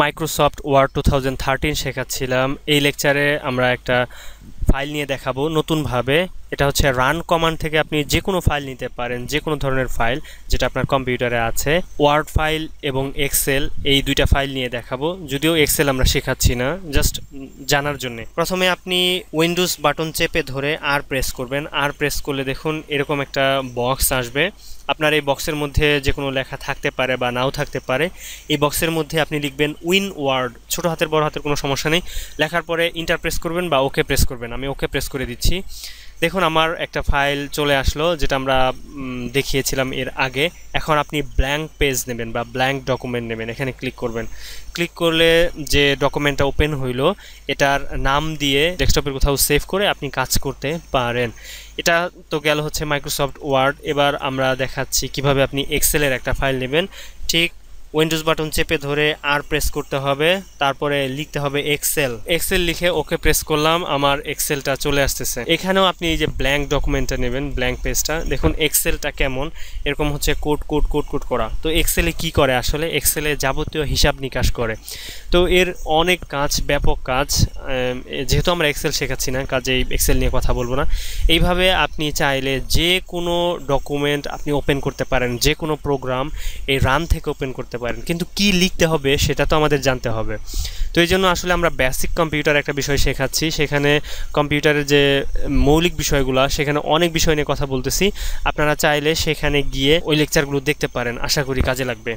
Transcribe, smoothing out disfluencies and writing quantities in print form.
Microsoft word 2013 শেখাচ্ছিলাম। এই লেকচারে আমরা একটা ফাইল নিয়ে দেখাবো নতুনভাবে। এটা হচ্ছে রান কমান্ড থেকে আপনি যে কোনো ফাইল নিতে পারেন, যে কোনো ধরনের ফাইল যেটা আপনার কম্পিউটারে আছে। ওয়ার্ড ফাইল এবং এক্সেল, এই দুইটা ফাইল নিয়ে দেখাবো। যদিও এক্সেল আমরা শেখাচ্ছি না, জাস্ট জানার জন্য। প্রথমে আপনি উইন্ডোজ বাটন চেপে ধরে আর প্রেস করবেন। আর প্রেস করলে দেখুন এরকম একটা বক্স আসবে। আপনার এই বক্সের মধ্যে যে কোনো লেখা থাকতে পারে বা নাও থাকতে পারে। এই বক্সের মধ্যে আপনি লিখবেন উইন ওয়ার্ড, ছোট হাতের বড় হাতের কোনো সমস্যা নেই। লেখার পরে ইন্টার প্রেস করবেন বা ওকে প্রেস করবেন। আমি ওকে প্রেস করে দিচ্ছি। দেখুন আমার একটা ফাইল চলে আসলো, যেটা আমরা দেখিয়েছিলাম এর আগে। এখন আপনি ব্ল্যাঙ্ক পেজ নেবেন বা ব্ল্যাঙ্ক ডকুমেন্ট নেবেন। এখানে ক্লিক করবেন। ক্লিক করলে যে ডকুমেন্টটা ওপেন হইলো, এটার নাম দিয়ে ডেস্কটপের কোথাও সেভ করে আপনি কাজ করতে পারেন। এটা তো গেল হচ্ছে মাইক্রোসফট ওয়ার্ড। এবার আমরা দেখাচ্ছি কিভাবে আপনি এক্সেলের একটা ফাইল নেবেন। ঠিক উইন্ডোজ বাটন চেপে ধরে আর প্রেস করতে হবে, তারপরে লিখতে হবে এক্সেল। এক্সেল লিখে ওকে প্রেস করলাম, আমার এক্সেলটা চলে আসতেছে। এখানেও আপনি এই যে ব্ল্যাঙ্ক ডকুমেন্টটা নেবেন, ব্ল্যাঙ্ক পেজটা। দেখুন এক্সেলটা কেমন, এরকম হচ্ছে কোড কোড কোড কোড করা। তো এক্সেলে কি করে আসলে? এক্সেলে যাবতীয় হিসাব নিকাশ করে। তো এর অনেক কাজ, ব্যাপক কাজ। যেহেতু আমরা এক্সেল শেখাচ্ছি না, কাজেই এক্সেল নিয়ে কথা বলবো না। এইভাবে আপনি চাইলে যে কোনো ডকুমেন্ট আপনি ওপেন করতে পারেন, যে কোনো প্রোগ্রাম এই রান থেকে ওপেন করতে পারেন। কিন্তু কি লিখতে হবে সেটা তো আমাদের জানতে হবে। তো এই জন্য আসলে আমরা বেসিক কম্পিউটার একটা বিষয় শেখাচ্ছি। সেখানে কম্পিউটারের যে মৌলিক বিষয়গুলো, সেখানে অনেক বিষয় নিয়ে কথা বলতেছি। আপনারা চাইলে সেখানে গিয়ে ওই লেকচারগুলো দেখতে পারেন, আশা করি কাজে লাগবে।